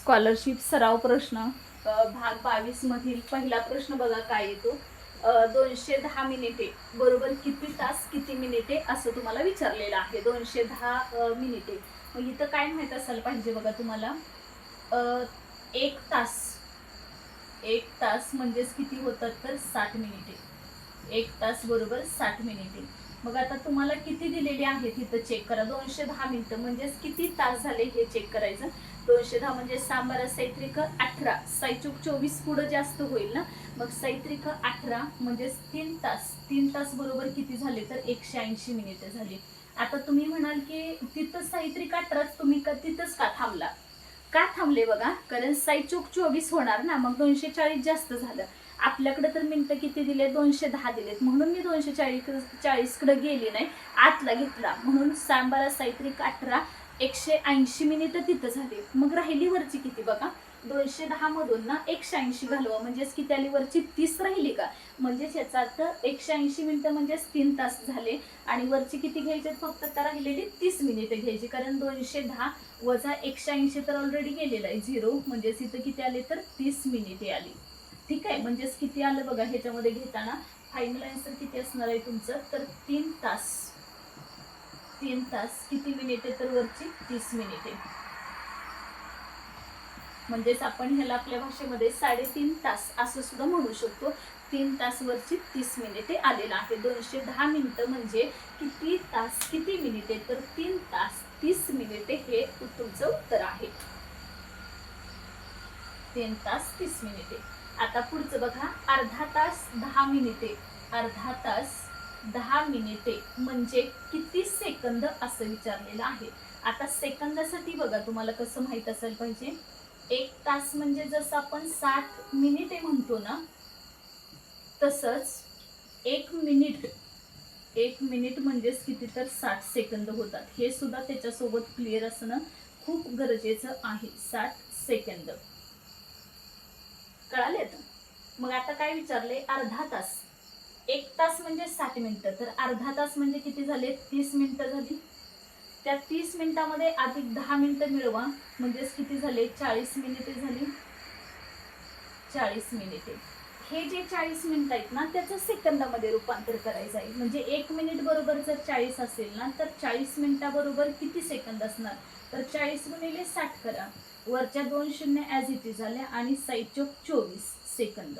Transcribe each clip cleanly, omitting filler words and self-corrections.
Scholarship सराव प्रश्न भाग 22 मधील पहिला प्रश्न बघा काय येतो. 210 मिनिटे बरोबर किती तास किती मिनिटे असं तुम्हाला विचारलेलं आहे. 210 मिनिटे, मग इथं काय माहित असायला पाहिजे बघा तुम्हाला. एक तास, एक तास म्हणजेच किती होतात तर 60 मिनिटे. एक तास बरोबर 60 मिनिटे. मग आता तुम्हाला किती दिलेले आहेत इथं चेक करा. 210 मिनिटं म्हणजेच किती तास झाले हे चेक करायचं. 210 म्हणजे 6 साहित्रिक 18, सायचूक 24 पुढे जास्त होईल ना. मग साहित्रिक 18 म्हणजेच 3 तास. 3 तास बरोबर किती झाले तर 180 मिनिटे झाली. आता तुम्ही म्हणाल की तिथं साहित्रिक 18 तुम्ही तिथंच का थांबला. का थांबले बघा, कारण सायचूक 24 होणार ना, मग 240 जास्त झालं. आपल्याकडे तर मिनिटं किती दिले 210 दिलेत, म्हणून मी 240 कडे गेली नाही, आतला घेतला. म्हणून 6 साहित्रिक 18 180 मिनिटं तिथं झाली. मग राहिली वरची किती बघा, 210 मधून ना 180 घालवा म्हणजेच किती आली वरची 30 राहिली का. म्हणजेच याचा अर्थ 180 मिनिटं म्हणजेच 3 तास झाले. आणि वरची किती घ्यायचे फक्त तर राहिलेली 30 मिनिटं घ्यायची, कारण 210 वजा 180 तर ऑलरेडी गेलेला आहे 0, म्हणजेच इथं किती आले तर 30 मिनिटे आली. ठीक आहे, म्हणजेच किती आलं बघा ह्याच्यामध्ये घेताना. फायनल आन्सर किती असणार आहे तुमचं तर 3 तास. 3 तास किती मिनिटे तर वरची 30 मिनिटे. म्हणजेच आपण ह्याला आपल्या भाषेमध्ये 3.5 तास असं सुद्धा म्हणू शकतो. 3 तास वरची 30 मिनिटे आलेला आहे. 210 मिनिटं म्हणजे किती तास किती मिनिटे तर 3 तास 30 मिनिटे हे तुमचं उत्तर आहे. 3 तास 30 मिनिटे. आता पुढचं बघा, अर्धा तास 10 मिनिटे. अर्धा तास 10 मिनिटे म्हणजे किती सेकंद असं विचारलेलं आहे. आता सेकंदासाठी बघा तुम्हाला कसं माहित असायला पाहिजे. एक तास म्हणजे जसं आपण 60 मिनिटे म्हणतो ना, तसंच एक मिनिट. एक मिनिट म्हणजेच किती तर 60 सेकंद होतात. हे सुद्धा त्याच्यासोबत क्लिअर असणं खूप गरजेचं आहे. 60 सेकंद कळाले. मग आता काय विचारले, अर्धा तास. एक तास म्हणजे 60 मिनिटं, तर अर्धा तास म्हणजे किती झाले 30 मिनिटं झाली. त्या 30 मिनिटामध्ये अधिक 10 मिनिटं मिळवा म्हणजेच किती झाले 40 मिनिटे झाली. 40 मिनिटे. हे जे 40 मिनिट आहेत ना त्याचं सेकंदामध्ये रूपांतर करायचं आहे. म्हणजे 1 मिनिट बरोबर जर 40 असेल ना तर 40 मिनिटाबरोबर किती सेकंद असणार तर 40 गुणिले 60 करा. वरच्या 2 शून्य ॲज इट इज झाल्या आणि साईडचे 24 सेकंद.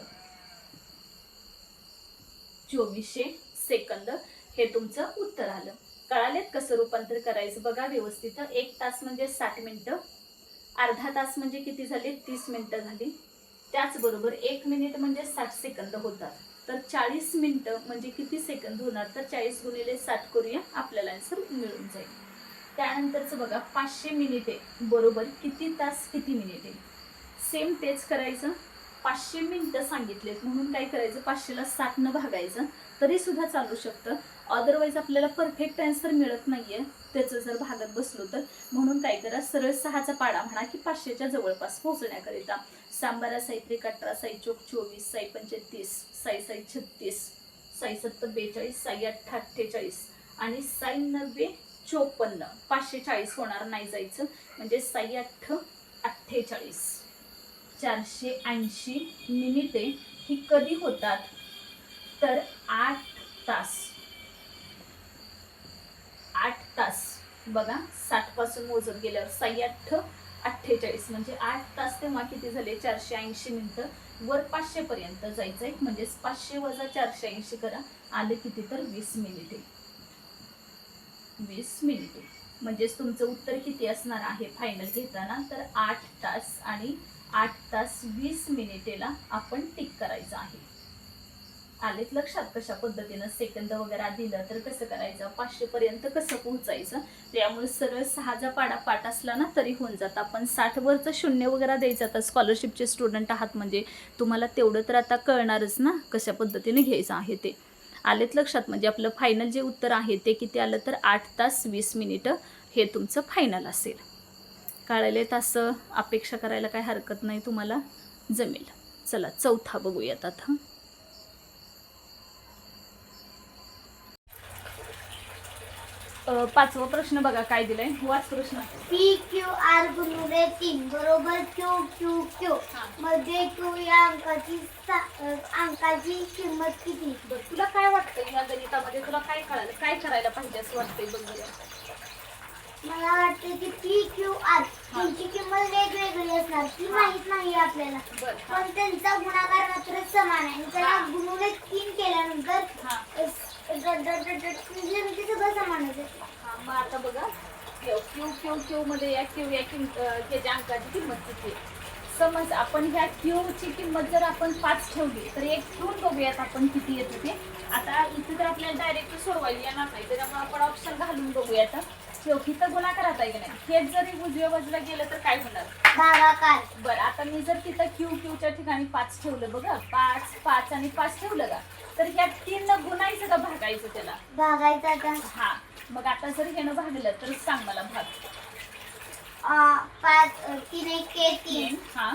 2400 सेकंद हे तुमचं उत्तर आलं. कळालेत कसं रूपांतर करायचं बघा व्यवस्थित. एक तास म्हणजे 60 मिनिटं, अर्धा तास म्हणजे किती झाले 30 मिनिटं झाली. त्याचबरोबर 1 मिनिट म्हणजे 60 सेकंद होतात. तर 40 मिनिटं म्हणजे किती सेकंद होणार तर 40 गुणिले 60 करूया, आपल्याला आन्सर मिळून जाईल. त्यानंतरचं बघा 500 मिनिटे बरोबर किती तास किती मिनिटे. सेम तेच करायचं. 500 मिनिटं सांगितलेत म्हणून काय करायचं 500ला 60 न भागायचं तरी सुद्धा चालू शकतं. अदरवाईज आपल्याला परफेक्ट आन्सर मिळत नाहीये त्याचं जर भागात बसलो तर. म्हणून काय करा सरळ 6चा पाडा म्हणा की 500च्या जवळपास पोहोचण्याकरिता. 6 साहित्रिक 18 साईचोक 24 साई 35 साई 36 साई 7 42 साई 8 48 आणि साई 90 54. 540 होणार नाही जायचं म्हणजे साई 8 48. 480 मिनिटे ही कधी होतात तर 8 तास. 8 तास बघा 60 पासून मोजत गेल्यावर 6 8 48 म्हणजे 8 तास. तेव्हा किती झाले 480 मिनिटं. वर 500 पर्यंत जायचंय म्हणजे 500 वजा 480 करा, आले किती तर 20 मिनिटे. 20 मिनिटे म्हणजेच तुमचं उत्तर किती असणार आहे फायनल घेताना तर 8 तास आणि 8 तास 20 मिनिटेला आपण टिक करायचं आहे. आलेत लक्षात कशा पद्धतीनं सेकंद वगैरे दिलं तर कसं करायचं 500 पर्यंत कसं पोहोचायचं. त्यामुळे सरळ 6चा पाडा पाठ असला ना तरी होऊन जातं. आपण 60 वरचं शून्य वगैरे द्यायचं. आता स्कॉलरशिपचे स्टुडंट आहात म्हणजे तुम्हाला तेवढं तर आता कळणारच ना कशा पद्धतीने घ्यायचं आहे ते. आलेत लक्षात. म्हणजे आपलं फायनल जे उत्तर आहे ते किती आलं तर 8 तास 20 मिनिटं हे तुमचं फायनल असेल. कळलेत असं अपेक्षा करायला काय हरकत नाही, तुम्हाला जमेल. चला चौथा बघूयात आता. पाचवा प्रश्न बघा काय दिलाय, वाच प्रश्न. पी क्यू आर गुणिले 3 बरोबर क्यू क्यू क्यू मध्ये क्यू या अंकाची किंमत किती? बरं, तुला काय वाटतं या गणितामध्ये, तुला काय कळालं, काय करायला पाहिजे असं वाटतंय बघ बरं. मला वाटतं की पी क्यू आर त्यांची किंमत वेगवेगळी असणार ती माहित नाही आपल्याला, बरं, पण त्यांचा गुणाकार मात्र समान आहे. त्याला गुणिले 3 केल्यानंतर ते सगळं समान होते. मग आता बघा क्यू क्यू क्यू मध्ये या क्यू या त्याच्या अंकाची किंमत किती आहे. समज आपण ह्या क्यू ची किंमत जर आपण 5 ठेवली तर एक ठेवून बघूयात आपण किती येतं ते. आता इथे तर आपल्याला डायरेक्ट सोडवायला येणार नाही, त्याच्यामुळे आपण ऑप्शन घालून बघूयात. क्योंकि तर गुणाकारात आहे की नाही, हेच जरी उजव्या बाजूला गेलं तर काय होणार, भागाकार. बरं, आता मी जर तिथं क्यू क्यूच्या ठिकाणी 5 ठेवलं बघा, 5 5 आणि 5 ठेवलं का, तर ह्या 3 न गुणायचं का भागायचं त्याला, भागायचा का? हा. मग आता जर ह्यानं भागलं तर सांग मला भाग. 5 3 1 3 हा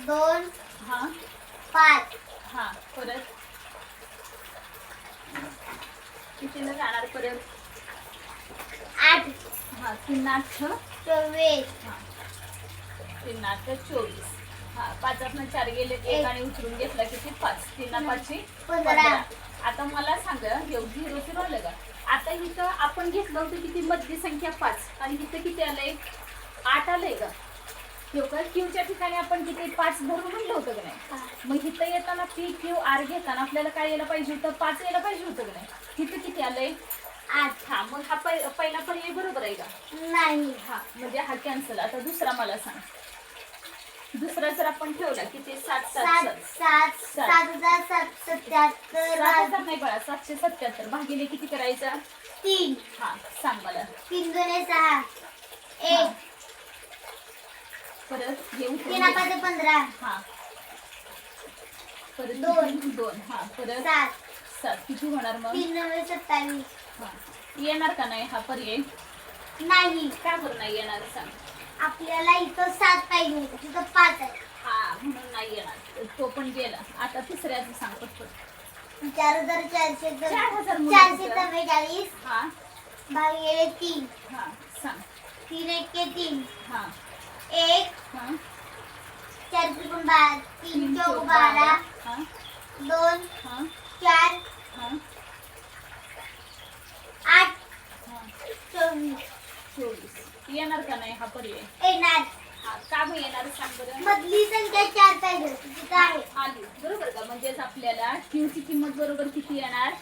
2 हा 5 हा परत कितीनं जाणार परत, 8 हा 3 8 24 हा 3 8 24 हा 5 4 गेले, एक आणि उचलून घेतला किती 5, 3 5 15. आता मला सांग हे 0 0 आलं का. आता इथं आपण घेतलं होतं किती मधली संख्या 5 आणि इथं किती आलंय 8 आलंय का. का क्यूच्या ठिकाणी आपण किती 5 धरून म्हणलं होतं का नाही. मग इथं येताना पी क्यू आर घेताना आपल्याला काय यायला पाहिजे होतं, 5 यायला पाहिजे होतं का नाही. इथं किती आलंय 8. हा मग हा पहिला पर्याय बरोबर आहे का नाही. हा म्हणजे हा कॅन्सल. आता दुसरा मला सांग, दुसरा जर आपण ठेवला किती 7 7 7,777 नाही बघा 777 भागिले किती करायचा 3. हा सांग मला. 3 2 6 1 परत घेऊ 3 5 15 हा परत 2 हा परत 7 7 किती होणार मग 3 9 27. हा येणार का नाही हा पर्याय, नाही. का बरं नाही येणार सांग. आपल्याला इथं 7 पाहिजे होतं, तिथं 5 आहे. हा म्हणून नाही येणार, तो पण गेला. आता तिसऱ्याचं सांग पटपट. 4,444 हा भागिले 3 हा सांग. 3 1 3 हा 1 हा 4 3 12 3 4 12 हा 2 हा 4 हा 8 हा 24 24 येणार का नाही हा पर्याय. येणार. हा का बरं येणार सांग बरं. मधली संख्या 4 पाहिजे होती, तिथं आहे. आली बरोबर का, म्हणजेच आपल्याला क्यू ची किंमत बरोबर किती येणार,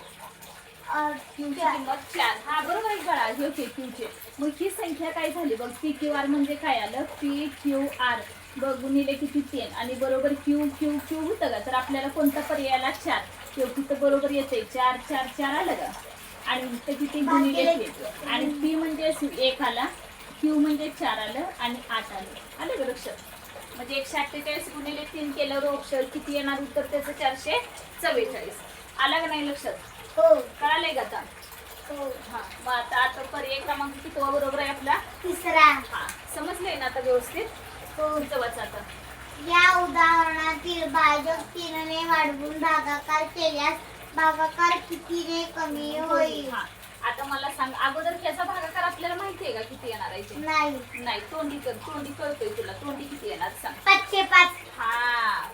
क्यू ची किंमत 4. हा बरोबर आहे बाळा, हे ओके क्यू चे. मग ही संख्या काय झाली बघ, पी क्यू आर म्हणजे काय आलं, पी क्यू आर बघ गुणिले किती 3 आणि बरोबर क्यू क्यू क्यू होतं का, तर आपल्याला कोणता पर्याय आला 4. क्यू तिथं बरोबर येते 4 4 4 आलं का, आणि इथं किती गुणिले 3 आणि पी म्हणजे 1 आला, क्यू म्हणजे 4 आलं आणि 8 आलं. आलं का लक्षात. म्हणजे 148 गुणिले 3 केल्यावर अक्षर किती येणार उत्तर त्याचं 444. आला का नाही लक्षात. हो. कळालंय का आता. हो. हा मग आता पर्याय क्रमांक किती बरोबर आहे आपला, तिसरा. हा समजलंय ना आता व्यवस्थित. हो वाचा आता. या उदाहरणातील भाजक 3 ने वाढवून भागाकार केल्यास भागाकार कितीने कमी होईल. हा आता मला सांग, अगोदर त्याचा भागाकार आपल्याला माहिती आहे का किती येणार आहे ते. नाही. तोंडी कळतोय तुला, तोंडी किती येणार सांग. 505. हा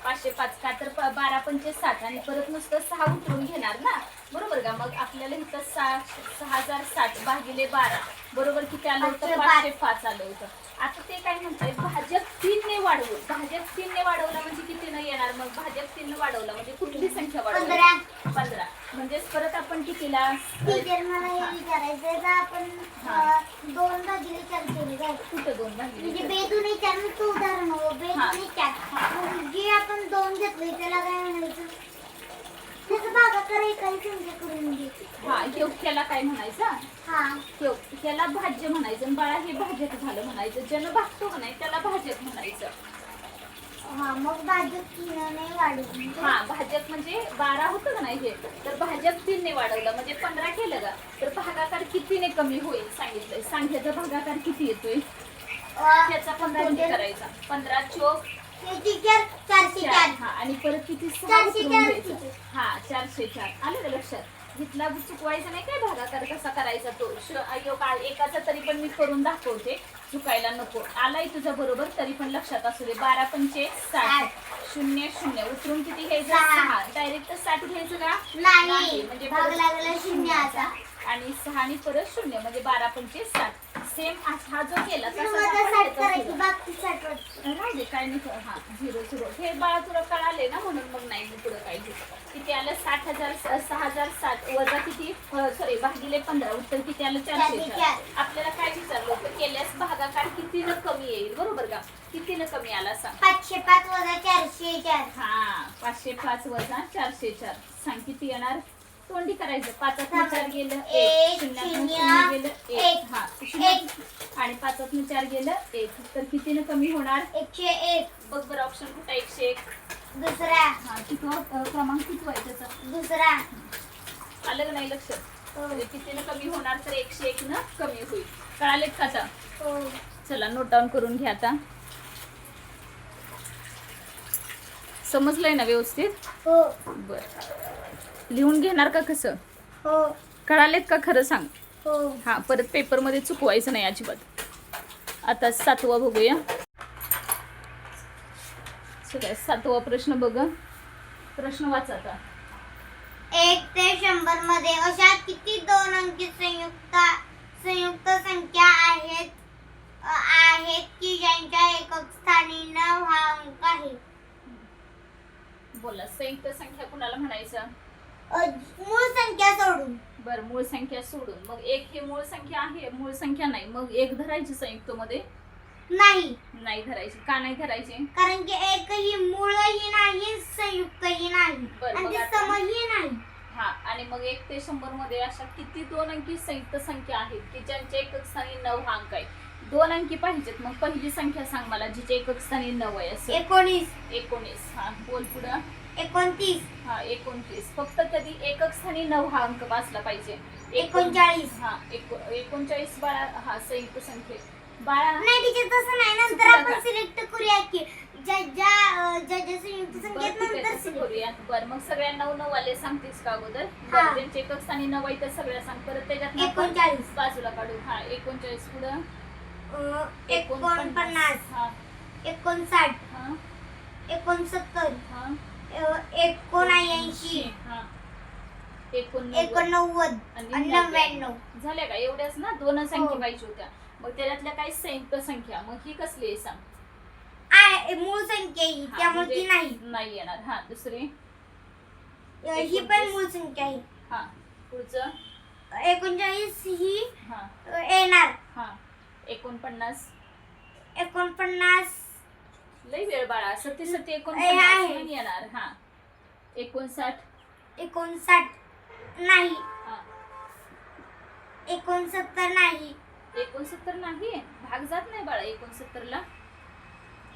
505 का तर 12 पंचे 60 आणि परत नुसतं 6 उतरून घेणार ना, बरोबर का. मग आपल्याला इथं 6060 भागिले 12 बरोबर किती आलं होतं 505 आलं होतं. आता ते काय म्हणताय, भाजक 3 ने वाढवून, भाजक 3 ने वाढवला म्हणजे किती न येणार, मग भाजक 3 ने वाढवला म्हणजे कुठली संख्या वाढवली 15. म्हणजेच परत आपण कितीला. टीचर मला हे विचारायचंय का आपण 2 भागिले 4 केले काय, कुठं 2 भागिले म्हणजे बेदून विचारून तू उदाहरण हो बेदून 4 जे आपण 2 घेतले त्याला काय म्हणायचं, त्याचं भागाकार एकाही संख्या करून घे. हा त्याला काय म्हणायचं, हा त्याला भाज्य म्हणायचं आणि बाळा हे भाजक झालं म्हणायचं. ज्यानं भागतो का नाही त्याला भाजक म्हणायचं. हा मग भाजक 3 ने वाढवून. हा भाजक म्हणजे 12 होतं का नाही हे, तर भाजक 3 ने वाढवलं म्हणजे 15 केलं का, तर भागाकार कितीने कमी होईल सांगितलंय. संख्येचा भागाकार किती येतोय त्याचा पण तोंडी करायचा. 15 चोक 404. हा आणि परत किती 6 404. हा 404 आलं का लक्षात. घेतला चुकवायचा नाही काय भागाकार कसा करायचा तो एकाचा तरी पण मी करून दाखवते, चुकायला नको. आलाय तुझा बरोबर, तरी पण लक्षात असू दे. 12 पंचे 60, 0 0 उतरून किती घ्यायचं? 6. डायरेक्ट 60 घ्यायचं का? नाही म्हणजे भाग परत लागला शून्याचा. आणि 6 आणि परत 0 म्हणजे 12 पंचे 60. सेम हा जो केला तसा सुरुवातीला 60 दाखवायचा करायची, पुढं. बाकी 60 वाटतं. राहू दे काय नाही. हा 0 0 हे बाळा तुला कळाले ना, म्हणून मग नाही मी पुढे काय घेत. किती आलं? 60,000 6060 वजा किती सॉरी भागिले 15 उत्तर किती आलं? 404. आपल्याला काय विचारलं होतं? केल्यास भागाकार कितीनं कमी येईल, बरोबर का? कितीनं कमी आला सांग? 505 वजा 404. हा 505 वजा 404. सांग किती येणार? तोंडी करायचं. 5 4 गेलं 1, 0 गेलं 1, हा 0 आणि 5 4 गेलं 1, तर कितीनं कमी होणार? 101. बघ बरं ऑप्शन कुठं? 101. दुसरा. हा किती क्रमांक किती आहे त्याचा? दुसरा. आलं का नाही लक्षात? हो. म्हणजे कितीनं कमी होणार? तर 101 न कमी होईल. कळालेत का आता? हो. चला नोट डाऊन करून घ्या आता. समजलंय ना व्यवस्थित? हो. बर लिहून घेणार का कसं? हो. कळालेत का खरं सांग? हो. हा परत पेपरमध्ये चुकवायचं नाही अजिबात. आता 7वा बघूया. चला 7वा प्रश्न बघा. प्रश्न वाचा आता. 1 ते 100 मध्ये अशा किती 2 अंकी संयुक्त संख्या आहेत की ज्यांच्या एकक स्थानी 9 हा अंक आहे? बोला संयुक्त संख्या कुणाला म्हणायचं? मूळ संख्या सोडून. बरं मूळ संख्या सोडून. मग 1 हे मूळ संख्या आहे? मूळ संख्या नाही. मग 1 धरायची संयुक्त मध्ये? नाही. नाही धरायची. का नाही धरायची? कारण की एकही मूळही नाही संयुक्तही नाही बरं, आणि मग ते आता- समही नाही. हा आणि मग 1 ते 100 मध्ये अशा किती 2 अंकी संयुक्त संख्या आहेत की ज्यांच्या एकक स्थानी 9 हा अंक आहे? 2 अंकी पाहिजेत. मग पहिली संख्या सांग मला जिचे एकक स्थानी 9 आहे असं. 19. 19. हा बोल पुढं. 29. हा 29. फक्त कधी एकक स्थानी 9 हा अंक वाचला पाहिजे. 39. हा 39 बाळा. हा संयुक्त संख्येत बाळा. नाही टीचर तसं नाही, नंतर चुकलं आपण का? सिलेक्ट करूया की ज्या संयुक्त बरं, संख्येत ठीक आहे, नंतर तसं सिलेक्ट. करूया. बरं मग सगळ्या 9 9 वाले सांगतेस का अगोदर? हा. बरं, ज्यांचे एकक स्थानी 9 आहे तर सगळ्या सांग. परत त्याच्यात 39. बाजूला काढू. हा 39 पुढं. 49. हा 59. हा 69. हा 79. हा 89 89 आणि 99. झाल्या का? एवढ्याच ना 2 संख्या हो. पाहिजे होत्या. मग त्याच्यातल्या काही संयुक्त संख्या. मग ही कसली आहे सांग? मूळ संख्या ही हा, त्यामुळे म्हणजे ती नाही. नाही येणार. हा दुसरी. ही पण मूळ संख्या आहे. हा पुढचं. 39 ही हा येणार. हा 49. 49. लई वेळ बाळा. 37 आहे. 49 नाही येणार. हा 59. 59 नाही. हा 69 नाही. 69 नाही. भाग जात नाही बाळा 69 ला.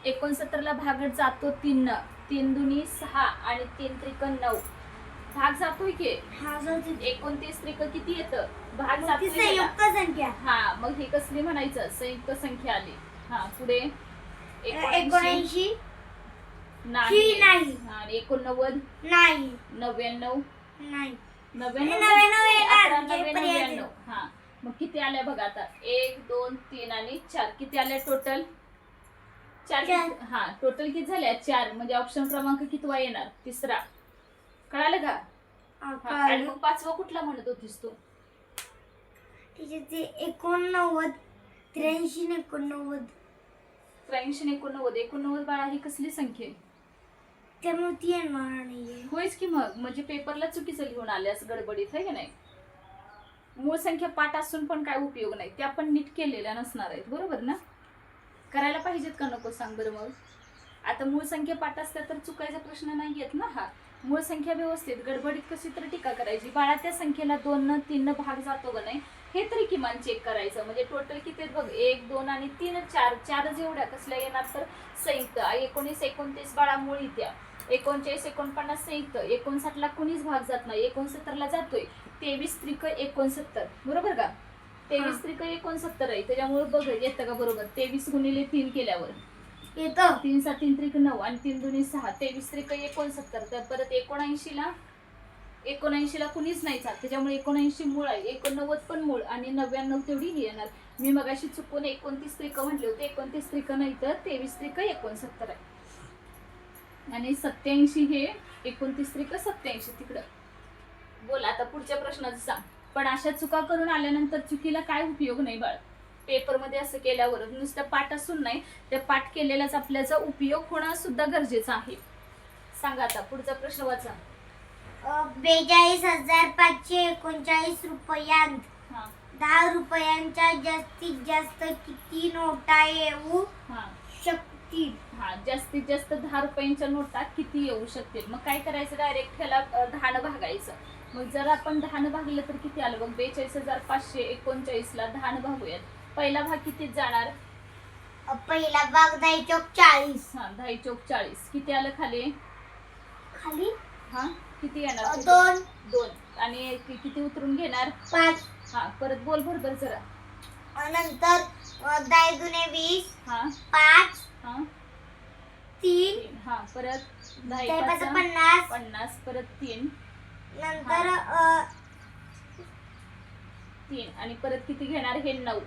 69 ला भाग जातो 3 न. 3 दुनी 6 आणि 3 त्रिक 9. भाग जातोय की? हा जो 29 त्रिक किती येतं? भाग ती जातोय त्याला. संयुक्त संख्या. हा मग ही कसली म्हणायचं? संयुक्त संख्या आली. हा पुढे 79 नाही. ही नाही. हा, आणि 89. नाही. 99. नाही. 99 99 येणार. 11, जे 99, पर्याय 99. हा मग किती आल्या बघा आता? 1 2 3 आणि 4. किती आल्या टोटल? 4. चार. हा टोटल किती झाल्या? 4. म्हणजे ऑप्शन क्रमांक कितवा येणार? तिसरा. कळालं का? हा, आणि मग 5वा कुठला म्हणत होतीस तू? तिचे ते 89 83 89 83 89. 89 बाळा ही कसली संख्या आहे? त्यामुळे ती येणार नाहीये. होयच की मग. म्हणजे पेपरला चुकीचं लिहून आल्यास गडबडीत आहे की नाही? मूळ संख्या पाठ असून पण काय उपयोग नाही. त्या पण नीट केलेल्या नसणार आहेत. बरोबर ना? करायला पाहिजेत का नको सांग बरं मग. आता मूळ संख्या पाठ असल्या तर चुकायचा प्रश्न नाही येत ना हा. मूळ संख्या व्यवस्थित गडबडीत कशी तर टीका करायची. बाळा त्या संख्येला 2 न 3 न भाग जातो का नाही हे तरी किमान चेक करायचं. म्हणजे टोटल किती आहेत बघ? 1 2 आणि 3 4. 4 जेवढ्या कसल्या येणार तर संयुक्त. 19 29 बाळा मूळ इत्या. 39 49 संयुक्त. 59 ला कोणीच भाग जात नाही. 69 ला जातोय. 23 त्रिक 69. बरोबर का? 23 त्रिक 69 आहे. त्याच्यामुळे बघ येतं का बरोबर? 23 गुणिले 3 केल्यावर येतं. 3 7 3 त्रिक 9 आणि 3 दुनी 6. 23 त्रिक 69. तर परत 79 ला 79 ला कुणीच नाही चाल, त्याच्यामुळे 79 मूळ आहे, 89 पण मूळ आणि 99 तेवढी ही येणार. मी मगाशी चुकून 29 त्रिक म्हटले होते, 29 त्रिक नाही तर 23 त्रिक 69 आहे आणि 87 हे 29 त्रिक 87 तिकडं. बोल आता पुढच्या प्रश्नाचं सांग. पण अशा चुका करून आल्यानंतर चुकीला काय उपयोग नाही बाळ. पेपरमध्ये असं केल्यावर नुसतं पाठ असून नाही, त्या पाठ केलेलाच आपल्याचा उपयोग होणं सुद्धा गरजेचं आहे. सांगा आता पुढचा प्रश्न वाचा. 42,539 रुपयांत हा 10 रुपयांच्या जास्तीत जास्त किती नोटा येऊ हा शकतील? हा जास्तीत जास्त 10 रुपयांच्या नोटा किती येऊ शकतील. मग काय करायचं, डायरेक्ट ह्याला 10 न भागायचं. मग जर आपण 10 न भागलं तर किती आलं बघ. 42,539 ला 10 न भागूयात. पहिला भाग कितीत जाणार. पहिला भाग 10 चौक 40. हा 10 चौक 40 किती आलं खाली. खाली हा किती येणार. 2 2 आणि किती उतरून घेणार. 5. हा परत बोल बरोबर जरा. नंतर 10 दुने 20. हा 5 हा 3. हा परत 10 50. 50 परत 3 नंतर 3 आणि परत किती घेणार हे 9.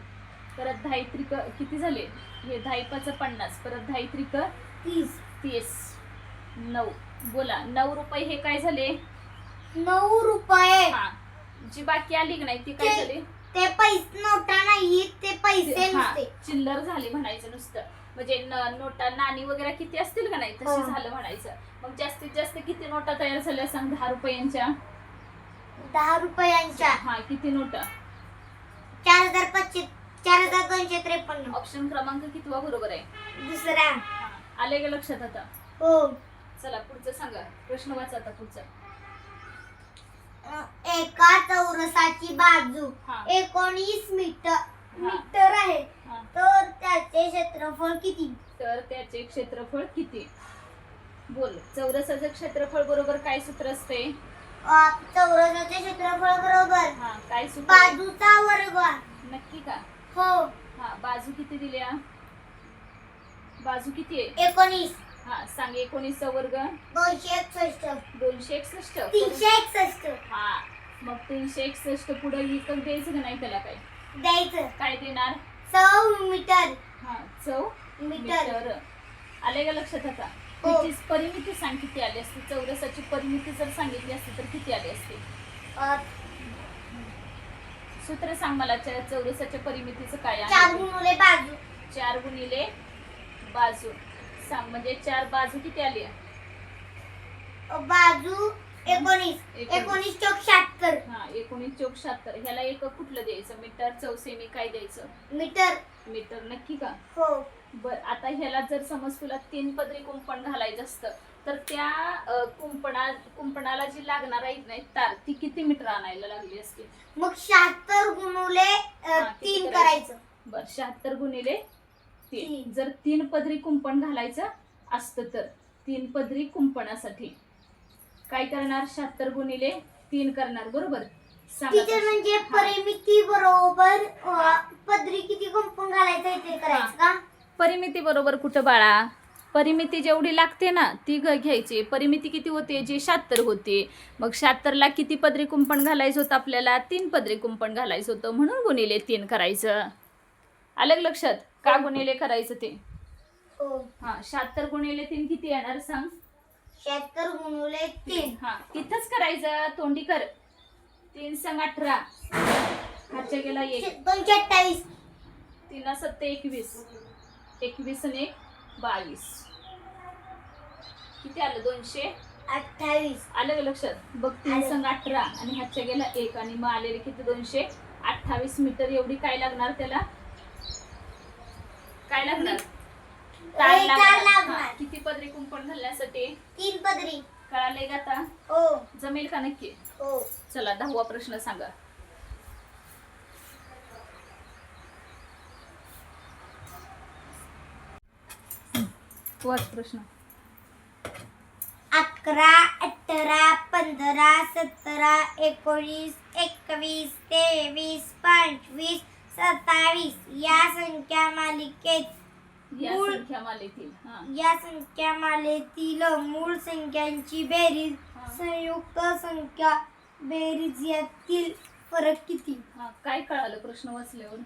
परत 10 त्रिक किती झाले हे 10 5 50 परत 10 त्रिक 30 9. बोला 9 रुपये हे काय झाले. 9 रुपये. हा जी बाकी आली की नाही ती काय झाली. ते पैसे नोटा नाही, ते पैसे हा, नसते. चिल्लर झाले म्हणायचं नुसतं. म्हणजे नोटा नाणी वगैरे किती असतील का नाही तशी हो. झालं म्हणायचं. मग जास्तीत जास्त किती नोटा तयार झाल्या सांग. 10 रुपयांच्या 10 रुपयांच्या हा किती नोटा. 4,253. ऑप्शन क्रमांक कितवा बरोबर आहे. दुसरा. हा, आले का लक्षात आता. हो. चला पुढचं सांगा. प्रश्न वाचा आता पुढचा. एका चौरसाची बाजू हा. 19 मीटर आहे, हा. तर त्याचे क्षेत्रफळ किती? तर त्याचे क्षेत्रफळ किती. बोल चौरसाचं क्षेत्रफळ बरोबर काय सूत्र असते. चौरसाचे क्षेत्रफळ बरोबर हा काय सूत्र. बाजूचा वर्ग. नक्की का. हो. हा बाजू किती दिल्या. बाजू किती आहे. 19. हा सांग 19 चा वर्ग 261. 261. 361 हा मग 361 पुढे एकक द्यायचं का नाही त्याला काय. द्यायचं. काय देणार. मीटर. हा चौ मीटर. आले का लक्षात आता. हो. तिची परिमिती सांग किती आली असती. चौरसाची परिमिती जर सांगितली असती तर किती आली असती. सूत्र सांग मला. चौरसाच्या परिमितीचं काय आहे. 4 गुणिले बाजू. 4 गुणिले बाजू सांग. म्हणजे 4 बाजू किती आली. बाजू 19. 19 चौक 76. हा 19 चौक 76. ह्याला एक कुठलं द्यायचं. मीटर चौसेमी काय द्यायचं. मीटर. मीटर नक्की का. हो. बर आता ह्याला जर समज तुला 3 पदरी कुंपण घालायचं असतं तर त्या कुंपणाला जी लागणार आहे नाही तार ती किती मीटर आणायला लागली असती. मग 76 गुणिले हा, किती 3 करायचं. बर 76 गुणिले 3. तीन. जर 3 पदरी कुंपण घालायचं असतं तर 3 पदरी कुंपणासाठी काय करणार. 76 गुणिले 3 करणार बरोबर. सांगा टीचर कशी. म्हणजे हा. परिमिती बरोबर पदरी किती कुंपण घालायचं ते करायचं का. परिमिती बरोबर कुठं बाळा. परिमिती जेवढी लागते ना ती घ्यायची. परिमिती किती होते जी 76 होते. मग 76 ला किती पदरी कुंपण घालायचं होतं आपल्याला. 3 पदरी कुंपण घालायचं होतं म्हणून गुणिले 3 करायचं. आलं का लक्षात. का गुणिले करायचं ते. हो. हा 76 गुणिले 3 किती येणार सांग. 76 गुणिले 3. हा तिथंच करायचं. तोंडी कर. 3 संग 18 हातच्या गेला 1. 228. 3 7 21. 21 आणि 1 22. किती आलं 228. आलं का लक्षात. बघ 3 संग 18 आणि हातच्या गेला 1 आणि मग आलेले किती 228 मीटर एवढी काय लागणार त्याला. काय लागणार. तार लागणार. हा, किती पदरी कुंपण घालण्यासाठी. 3 पदरी. कळालंय का आता. हो. जमेल का नक्की. हो. चला 10वा प्रश्न सांगा. वाच प्रश्न. 11, 18, 15, 17, 19, 21, 23, 25, 27 या संख्या मालिकेत या मूळ संख्या मालेतील या संख्या मालेतील मूळ संख्यांची बेरीज संयुक्त संख्या बेरीज यातील फरक किती? काय कळालं प्रश्न वाचल्यावर?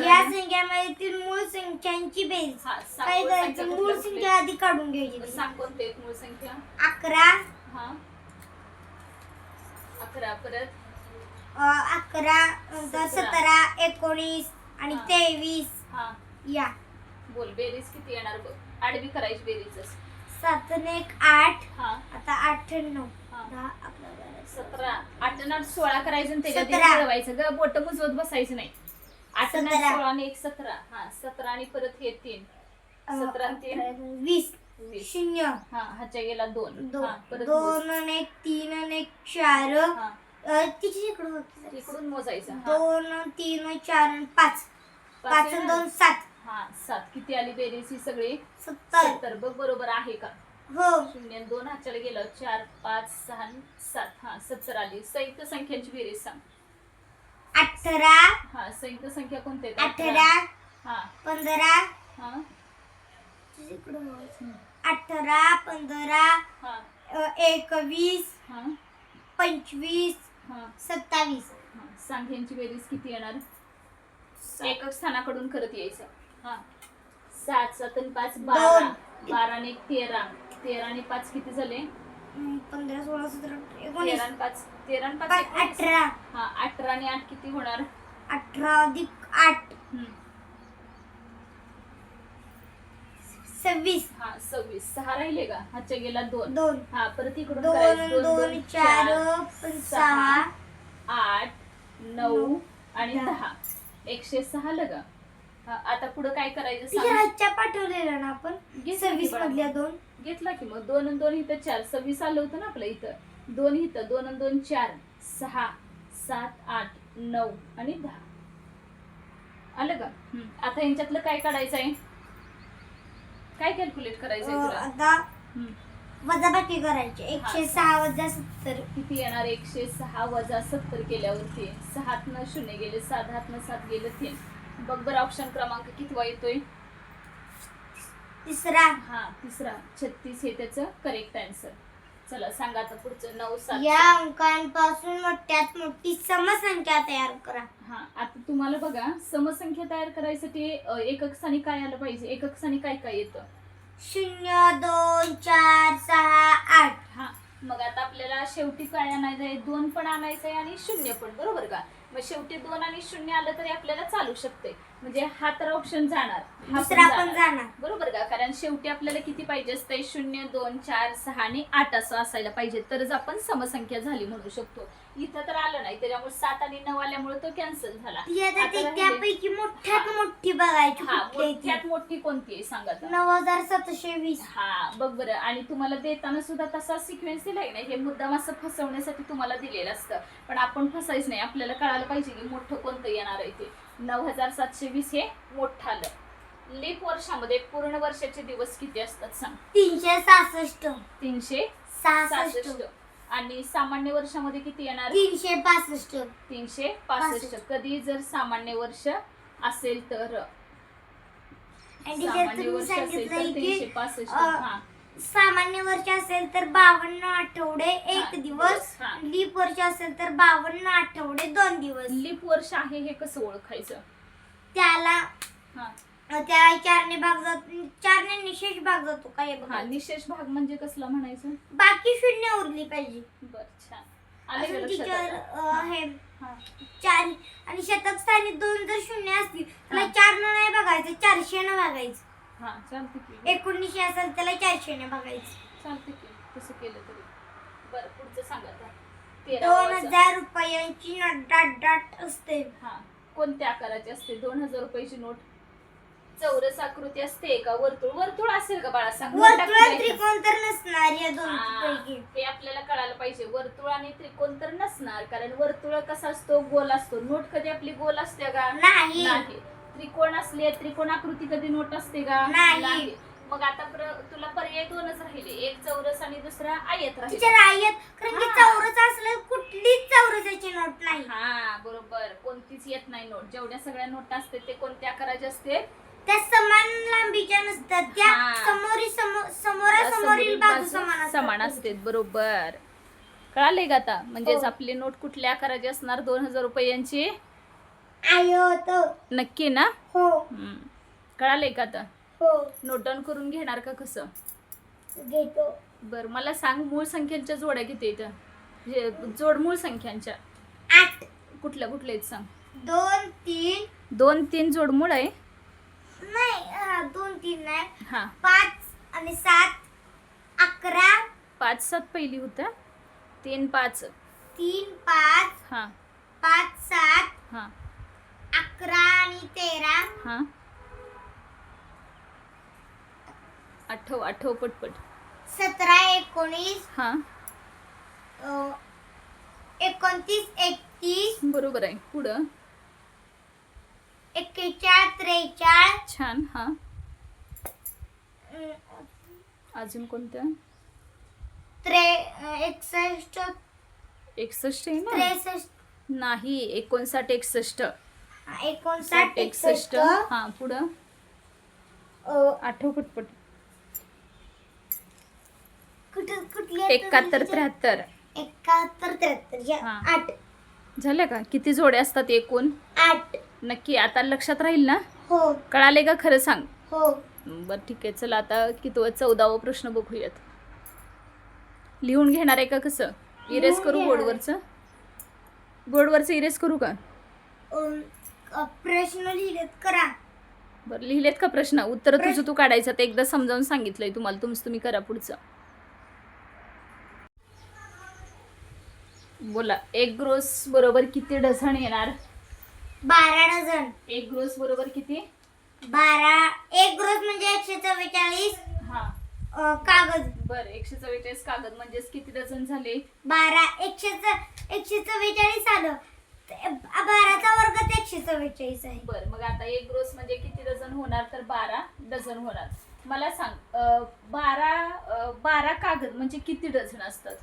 या संख्या मालेतील मूळ संख्यांची बेरीज काय करायचं? मूळ संख्या आधी काढून घ्यायची. सांग कोणते आहेत मूळ संख्या? 11 11 परत 11 नंतर 17 19 आणि 23 या बोल बेरीज किती येणार बघ. आडवी करायची बेरीज 7 आणि 1 8 आता 8 आणि 9 हा. 10 17 8 आणि 8 16 करायचं आणि त्याच्यात 17. मिळवायचं ग. बोट मुजवत बसायचं नाही. 8 आणि 17. 16 आणि 1 17 17 आणि परत हे 3 17 आणि 3 20 20 0 ह्याच्या गेला 2 परत 2 आणि 1 3 आणि 1 4 तिची इकडे होती इकडून मोजायचं 2 आणि 3 आणि 4 आणि 5 5 आणि 2 7 7 किती आली बेरीज ही सगळी? 70 बघ बरोबर आहे का? हो 0 आणि 2 ह्याच्याला गेलं 4 5 6 आणि 7 70 आली. संयुक्त संख्यांची बेरीज सांग. 18 संयुक्त संख्या कोणत्या 18 15 18 15 21 25 27 संख्यांची बेरीज किती येणार? एकक स्थानाकडून करत यायचं. 7 7 आणि 5 12 12 आणि 1 13 13 आणि 5 किती झाले? 15 16 17 13 आणि 5 13 आणि 5 18 18 आणि 8 किती होणार? 18 अधिक 8 26 26 6 राहिले का? ह्याच्या गेला 2 2 परत इकडून 2 करायचं. 2 4 6 8 9 आणि 10 106 लगा. आता पुढे काय करायचं सांग. तिच्या पाठवलेला ना आपण 26 मधल्या 2 घेतला की मग 2 आणि 2 इथं 4 26 आलं होतं ना आपलं इथं. 2 इथं 2 आणि 2 4 6 7 8 9 आणि 10 आलं का? आता यांच्यातलं काय काढायचं आहे? काय कॅल्क्युलेट करायचं आहे तुला? आता वजाबाकी करायची 106 वजा 70 किती येणार? 106 वजा 70 केल्यावरती 6 न 0 गेले 7 न 7 गेले 3. बघ बरं ऑप्शन क्रमांक कितवा येतोय? तिसरा. तिसरा 36 हे त्याचं करेक्ट आन्सर. चला सांगा आता पुढचं 9 7. या अंकांपासून मोठ्यात मोठी समसंख्या तयार करा. आता तुम्हाला बघा समसंख्या तयार करायसाठी एकक स्थानी काय आलं पाहिजे? एकक स्थानी काय काय येतं? 0 2 4 6 8. मग आता आपल्याला शेवटी काय आणायचं आहे? 2 पण आणायचं आहे आणि 0 पण, बरोबर का? मग शेवटी 2 आणि 0 आलं तरी आपल्याला चालू शकते. म्हणजे हा तर ऑप्शन जाणार, दुसरा पण जाणार, बरोबर का? कारण शेवटी आपल्याला किती पाहिजे असते? 0 2 4 6 आणि 8 असं असायला पाहिजे, तरच आपण समसंख्या झाली म्हणू शकतो. इथं तर आलं नाही, त्याच्यामुळे 7 आणि 9 आल्यामुळे तो कॅन्सल झाला. त्यापैकी मोठ्यात मोठी बघायची. मोठ्यात मोठी कोणती आहे सांगा? 9720. बघ बरं. आणि तुम्हाला देताना सुद्धा तसा सिक्वेन्स दिलाय नाही. हे मुद्दाम असं फसवण्यासाठी तुम्हाला दिलेलं असतं, पण आपण फसायच नाही. आपल्याला कळायला पाहिजे की मोठं कोणतं येणार आहे ते. 9720 हे मोठं आलं. लीप वर्षामध्ये पूर्ण वर्षाचे दिवस किती असतात सांग? 366. 366. आणि सामान्य वर्षामध्ये किती येणार? 365. 365. कधी जर सामान्य वर्ष असेल तर सामान्य वर्ष असेल तर 365. सामान्य वर्ष असेल तर 52 आठवडे 1 दिवस. लीप वर्ष असेल तर 52 आठवडे 2 दिवस. लीप वर्ष आहे हे कसं ओळखायचं? त्याला त्याला 4 ने भाग जातो, 4 ने निशेष भाग जातो. काय बघा, निशेष भाग म्हणजे कसला म्हणायचं? बाकी शून्य उरली पाहिजे. बर, छान. हे 4 आणि शतक स्थानी 2 जर शून्य असतील त्याला 4 न नाही बघायचं, 400 न बघायचं. चालते की. 1900 असेल त्याला 400 ने बघायचं. चालते की तसं केलं तरी. बरं, पुढचं सांगा आता. 2000 रुपयांची नोट डाट असते. कोणत्या आकाराची असते? 2000 रुपयाची नोट चौरस आकृती असते का वर्तुळ? वर्तुळ असेल का बाळा? सांग. वर्तुळ त्रिकोण तर नसणार या दोन्हीपैकी. हे आपल्याला कळायला पाहिजे. वर्तुळ आणि त्रिकोण तर नसणार, कारण वर्तुळ कसा असतो? गोल असतो. नोट कधी आपली गोल असते का? नाही. त्रिकोण असले, त्रिकोण आकृती कधी नोट असते का? नाही. मग आता तुला पर्याय दोनच राहिले, एक चौरस आणि दुसरा आयत राहील. टीचर आयत, कारण की चौरस असलं कुठलीच चौरसाची नोट नाही. हा बरोबर, कोणतीच येत नाही नोट. जेवढ्या सगळ्या नोट असते ते कोणत्या आकाराचे असते? त्या समान लांबीच्या नसतात, त्या समोरासमोरील बाजू समान असते. बरोबर, कळाले का आता? म्हणजेच हो. आपली नोट कुठल्या आकाराची असणार? 2000 रुपयांची. आयत. नक्की ना? हो कळाले का आता? हो नोट डाऊन करून घेणार का कसं? घेतो. बर, मला सांग मूळ संख्यांच्या जोड्या किती इथं? जोडमूळ संख्यांच्या 8. कुठल्या कुठल्या आहेत सांग? 2 3. 2 3 जोडमूळ आहे. नाही 2 3 नाही. हा 5 आणि 7 11. 5 7 पहिली होतं. 3 5. 3 5. हा 5 7. हा 11 आणि 13. हा आठव पटपट. 17 19. हा 29 31. बरोबर आहे. पुढं 41 43. छान. हा अजून कोणतं? 61 61 आहे ना? 63. नाही, 59 61. 59 61. 61. हा पुढं आठव पटपट. कुठली 71 73. 71 73. हा. 8 झालं का? किती जोड्या असतात एकूण? 8. नक्की आता लक्षात राहील ना? हो कळाले का? खरं सांग. हो बरं ठीक आहे, चला आता कितवा 14वा प्रश्न बघूयात. लिहून घेणार आहे का कसं? इरेज करू घेणार. बोर्डवरचं इरेज करू का? प्रश्न लिहिलेत करा. बरं, लिहिलेत का प्रश्न? उत्तर तुझं तू काढायचं. ते एकदा समजावून सांगितलंय तुम्हाला. तुम्ही करा पुढचं. बोला. एक ग्रोस बरोबर किती डझन येणार? 12 डझन. एक ग्रोस बरोबर किती? 12. एक ग्रोस म्हणजे 144 हा कागद. बर, 144 कागद म्हणजेच किती डझन झाले? 12. 144 आलं. 12चा वर्ग 144 आहे. बर, मग आता एक ग्रोस म्हणजे किती डझन होणार? तर 12 डझन होणार. मला सांग, 12 कागद म्हणजे किती डझन असतात?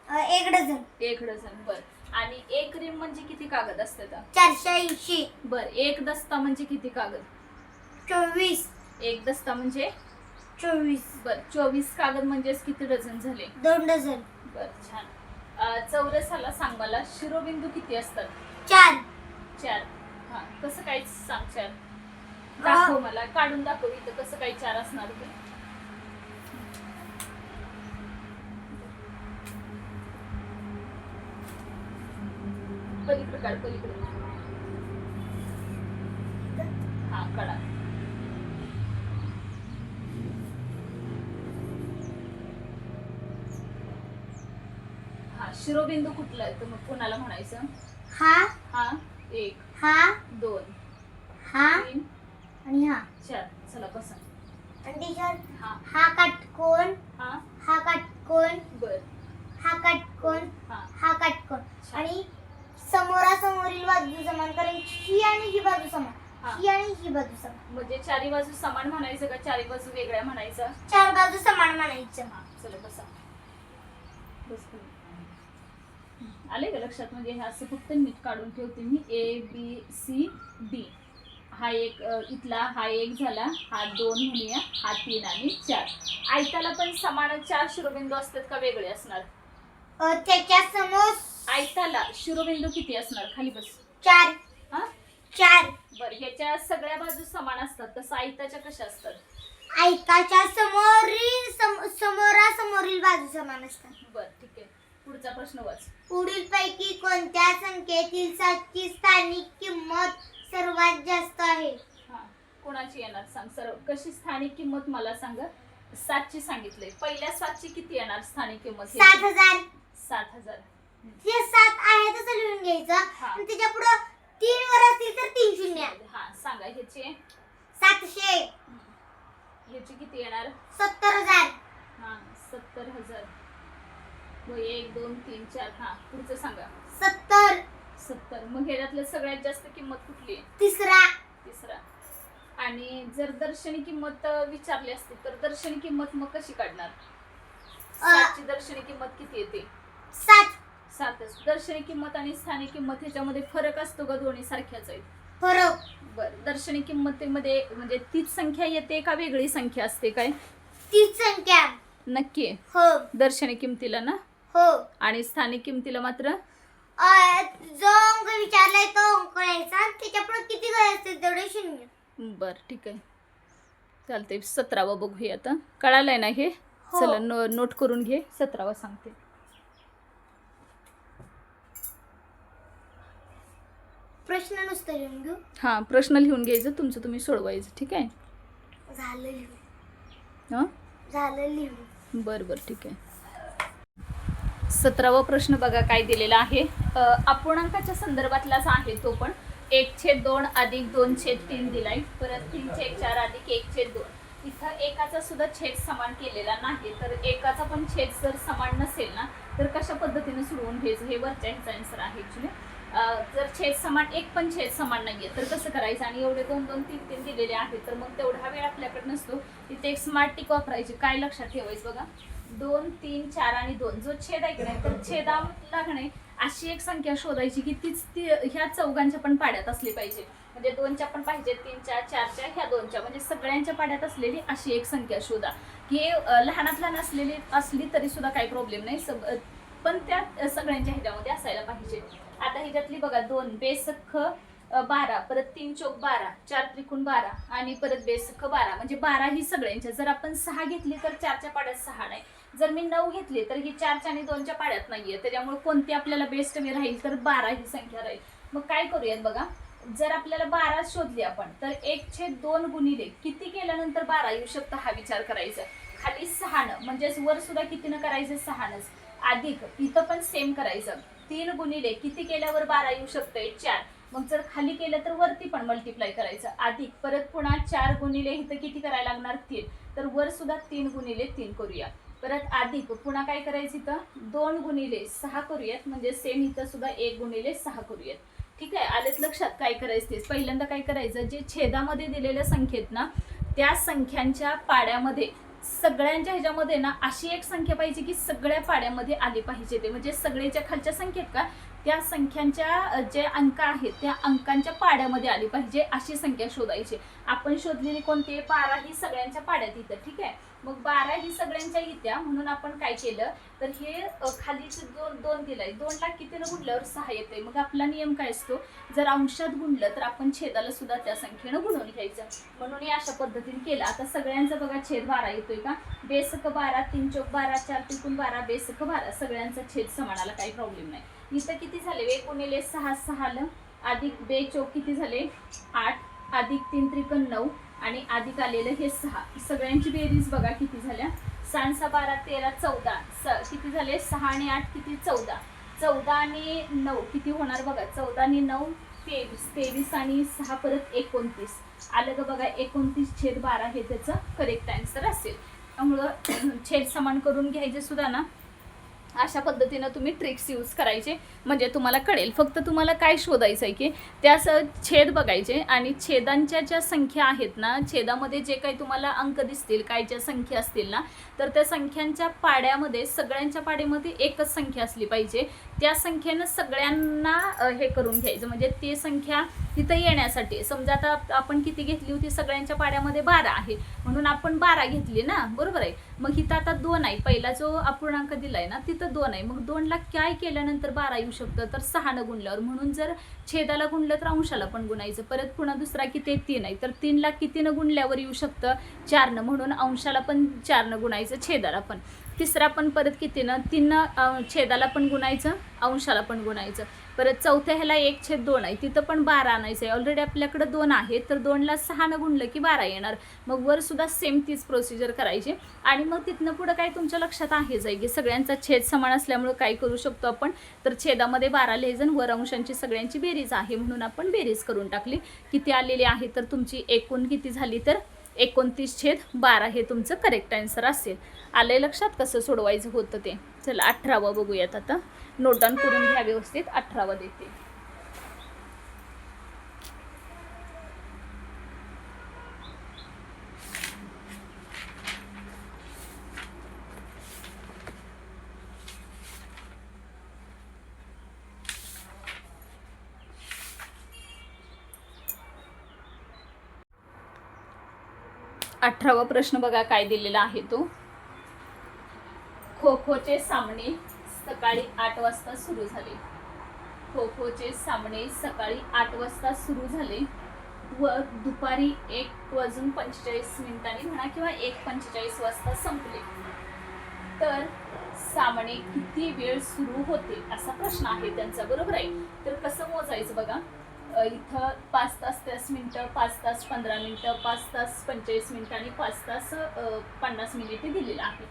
1 डझन. 1 डझन. बर, आणि एक रिम म्हणजे किती कागद असतात? 480. बर, एक दस्ता म्हणजे किती कागद? 24. एक दस्ता म्हणजे 24. बर, 24 कागद म्हणजेच किती डझन झाले? 2 डझन. बर, छान. चौरसाला सांग मला, शिरोबिंदू किती असतात? 4. 4. हा, कसं काय सांग 4? दाखव मला, काढून दाखव इथं कसं काय 4 असणार ते. पलीकडे काढ, पलीकडे. हा काढा. हा, शिरोबिंदू कुठला आहे? तर मग कोणाला म्हणायचं? हा 1 हा 2 हा 3 आणि हा 4. चला बसा. आणि टीचर हा हा काटकोन. हा हा काटकोन. बर. हा काटकोन. हा हा काटकोन. आणि समोरासमोरील बाजू समान, कारण ही आणि ही बाजू समान. हा. ही आणि ही बाजू समान. म्हणजे चारी बाजू समान म्हणायचं का चारी बाजू वेगळ्या म्हणायचं? 4 बाजू समान म्हणायचं. हा, चला बसा. बस खाली. आले का लक्षात? म्हणजे हे असं फक्त नीट काढून ठेवते मी. ABCD. हा एक इथला, हा एक झाला, हा 2 म्हणूया, हा 3 आणि 4. आयताला पण समान 4 शिरोबिंदू असतात का वेगळे असणार? त्याच्या समोर आयताला शिरोबिंदू किती असणार? खाली बस. 4. हा 4. बर, ह्याच्या सगळ्या बाजू समान असतात, तसं आयताच्या कशा असतात? आयताच्या समोरासमोरील बाजू समान असतात. बर, ठीक आहे. पुढचा प्रश्न वाच. पुढीलपैकी कोणत्या संख्येतील 7ची स्थानिक किंमत सर्वात जास्त आहे? हा, कोणाची येणार सांग? सर्व कशी स्थानिक किंमत मला सांग. 7ची सांगितलंय. पहिल्या 7ची किती येणार स्थानिक किंमत? 7000. 7000. हे 7 आहे तसं लिहून घ्यायचं. हा. आणि त्याच्या पुढे 3 वर असतील तर 3 शून्य. हा, सांगा ह्याचे. 700. ह्याची किती येणार? 70000. हा, 70000. 1 2 3 4. हा, पुढचं सांगा. 70. 70. मग ह्याच्यातलं सगळ्यात जास्त किंमत कुठली आहे? तिसरा. तिसरा. आणि जर दर्शनी किंमत विचारली असती तर दर्शनी किंमत मग कशी काढणार? 7ची दर्शनी किंमत किती येते? 7च. दर्शनी किंमत आणि स्थानिक किंमत ह्याच्यामध्ये फरक असतो का? दोन्ही सारख्याच आहेत? फरक. बरं, दर्शनी किंमतीमध्ये म्हणजे तीच संख्या येते का वेगळी संख्या असते? काय तीच संख्या? नक्की. हो. दर्शनी किंमतीला ना? हो. आणि स्थानिक किंमतीला मात्र जो अंक विचारलाय तो अंक यायचा, त्याच्या पुढे किती काय असते तेवढे 0. बर, ठीक आहे, चालतंय. 17वा बघूया आता. कळालंय ना हे? हो. चला नोट करून घे. 17वा सांगते. प्रश्न नुसतं लिहून घेऊ. हा, प्रश्न लिहून घ्यायचं, तुमचं तुम्ही सोडवायचं. ठीक आहे? झालं लिहून. हां, झालं लिहून. बरं बरं, ठीक आहे. 17वा प्रश्न बघा काय दिलेला आहे. अपूर्णांकाच्या संदर्भातलाच आहे तो पण. 1/2 अधिक 2/3 दिलाय. परत 3/4 अधिक 1/2. इथं एकाचा सुद्धा छेद समान केलेला नाही. तर एकाचा पण छेद जर समान नसेल ना तर कशा पद्धतीने सोडवून घ्यायचं हे वरच्या ह्याचा आन्सर आहे ॲक्च्युली. जर छेद समान, एक पण छेद समान नाहीये तर कसं करायचं? आणि एवढे 2 2 3 3 दिलेले आहेत तर मग तेवढा वेळ आपल्याकडे नसतो. इथे एक स्मार्ट टिक वापरायची. काय लक्षात ठेवायचं बघा, 2 3 4 आणि 2 जो छेद आहे की नाही तर छेदाला की नाही अशी एक संख्या शोधायची की तीच ह्या चौघांच्या पण पाड्यात असली पाहिजे. म्हणजे 2च्या पण पाहिजे, 3च्या 4च्या, ह्या 2च्या, म्हणजे सगळ्यांच्या पाड्यात असलेली अशी एक संख्या शोधा. की लहानात लहान असली तरी सुद्धा काही प्रॉब्लेम नाही, पण त्या सगळ्यांच्या ह्याच्यामध्ये असायला पाहिजे. आता ह्याच्यातली बघा 2 बेसख्ख 12, परत 3 चौक 12, 4 त्रिकोण 12 आणि परत बेसख्ख 12, म्हणजे 12 ही सगळ्यांच्या. जर आपण 6 घेतली तर 4च्या पाड्यात 6 नाही. जर मी 9 घेतली तर ही 4च्या आणि 2च्या पाड्यात नाहीये. त्याच्यामुळे कोणती आपल्याला बेस्ट वे राहील तर 12 ही संख्या राहील. मग काय करूयात बघा, जर आपल्याला 12 शोधली आपण तर 1/2 गुणिले किती केल्यानंतर 12 येऊ शकतं हा विचार करायचा. खाली 6 म्हणजेच वर सुद्धा कितीनं करायचं? 6 अधिक इथं पण सेम करायचं. 3 गुणिले किती केल्यावर 12 येऊ शकतंय? 4. मग जर खाली केलं तर वरती पण मल्टिप्लाय करायचं. अधिक परत पुन्हा 4 गुणिले इथं किती करायला लागणार? 3. तर वर सुद्धा 3 गुणिले 3 करूया. परत अधिक पुन्हा काय करायचं? इथं 2 गुणिले 6 करूयात. म्हणजे सेम इथं सुद्धा 1 गुणिले 6 करूयात. ठीक आहे, आलेत लक्षात? काय करायचं तेच. पहिल्यांदा काय करायचं, जे छेदामध्ये दिलेल्या संख्येत ना त्या संख्यांच्या पाड्यामध्ये सगळ्यांच्या ह्याच्यामध्ये ना अशी एक संख्या पाहिजे की सगळ्या पाड्यामध्ये आली पाहिजे. ते म्हणजे सगळ्याच्या खालच्या संख्येत का त्या संख्यांच्या जे अंक आहेत त्या अंकांच्या पाड्यामध्ये आली पाहिजे अशी संख्या शोधायची. आपण शोधलेली कोणती? 12 ही सगळ्यांच्या पाड्यात येतं. ठीक आहे, मग 12 ही सगळ्यांच्या येत्या म्हणून आपण काय केलं तर हे खालीचे 2 दिलाय. 2ला कितीनं गुणल्यावर 6 येते. मग आपला नियम काय असतो, जर अंशात गुणलं तर आपण छेदाला सुद्धा त्या संख्येनं गुणून घ्यायचं. म्हणून हे अशा पद्धतीने केलं. आता सगळ्यांचा बघा छेद 12 येतोय का? बेसख 12, 3 चौक 12, 4 त्रिकोण 12, बेसख 12, सगळ्यांचा छेद समानाला काही प्रॉब्लेम नाही. इथं किती झाले? 1 गुणिले 6 6 अधिक 2 चौक किती झाले? 8 अधिक 3 त्रिकोण 9 आणि अधिक आलेलं हे 6. सगळ्यांची बेरीज बघा किती झाल्या? 6 6 12 13 14 किती झाले? 6 आणि 8 किती? 14. 14 आणि 9 किती होणार बघा? 14 आणि 9 23. 23 आणि 6 परत 29 आलं का बघा? 29/12 हे त्याचं करेक्ट आन्सर असेल. त्यामुळं छेद समान करून घ्यायचे सुद्धा ना अशा पद्धतीनं तुम्ही ट्रिक्स यूज करायचे म्हणजे तुम्हाला कळेल. फक्त तुम्हाला काय शोधायचं आहे की त्या छेद बघायचे आणि छेदांच्या ज्या संख्या आहेत ना, छेदामध्ये जे काही तुम्हाला अंक दिसतील, काय ज्या संख्या असतील ना, तर त्या संख्यांच्या पाड्यामध्ये सगळ्यांच्या पाड्यामध्ये एकच संख्या असली पाहिजे. त्या संख्येनं सगळ्यांना हे करून घ्यायचं. म्हणजे ती संख्या तिथं येण्यासाठी समजा आता आपण किती घेतली होती? सगळ्यांच्या पाड्यामध्ये 12 आहे म्हणून आपण 12 घेतली ना, बरोबर आहे. मग इथं आता 2 आहे. पहिला जो अपूर्णांक दिलाय ना तिथं 2 आहे. मग 2ला काय केल्यानंतर 12 येऊ शकतं? तर 6 गुणल्यावर. म्हणून जर छेदाला गुणलं तर अंशाला पण गुणायचं. परत पुन्हा दुसरा किती? 3 आहे. तर 3ला कितीनं गुणल्यावर येऊ शकतं? 4 म्हणून अंशाला पण 4 गुणायचं, छेदाला पण. तिसरा पण परत कितीनं? 3 छेदाला पण गुणायचं, अंशाला पण गुणायचं. परत चौथ्या ह्याला 1/2 आहे. तिथं पण 12 आणायचं आहे. ऑलरेडी आपल्याकडे 2 आहे तर 2ला 6 गुणलं की 12 येणार. मग वर सुद्धा सेम तीच प्रोसिजर करायची. आणि मग तिथनं पुढं काय तुमच्या लक्षात आहेच आहे की सगळ्यांचा छेद समान असल्यामुळं काय करू शकतो आपण तर छेदामध्ये 12 लिहायचं. वर अंशांची सगळ्यांची बेरीज आहे म्हणून आपण बेरीज करून टाकली. किती आलेली आहे तर तुमची एकूण किती झाली तर 29/12 हे तुमचं करेक्ट आन्सर असेल. आलंय लक्षात कसं सोडवायचं होतं ते. चला 18वा बघूयात आता. नोट डाऊन करून घ्या व्यवस्थित. 18वा देते. 18वा प्रश्न बघा काय दिलेला आहे तो. खो खोचे सामने सकाळी 8 वाजता सुरू झाले. खो खोचे सामने सकाळी 8 वाजता सुरू झाले व दुपारी 1:45 म्हणा किंवा 1:45 वाजता संपले. तर सामने किती वेळ सुरू होते असा प्रश्न आहे त्यांचा. बरोबर आहे. तर कसं मोजायचं बघा. इथं 5 तास 30 मिनिटं, 5 तास 15 मिनिटं, 5 तास 45 मिनिटं आणि 5 तास 50 मिनिटे दिलेलं आहे.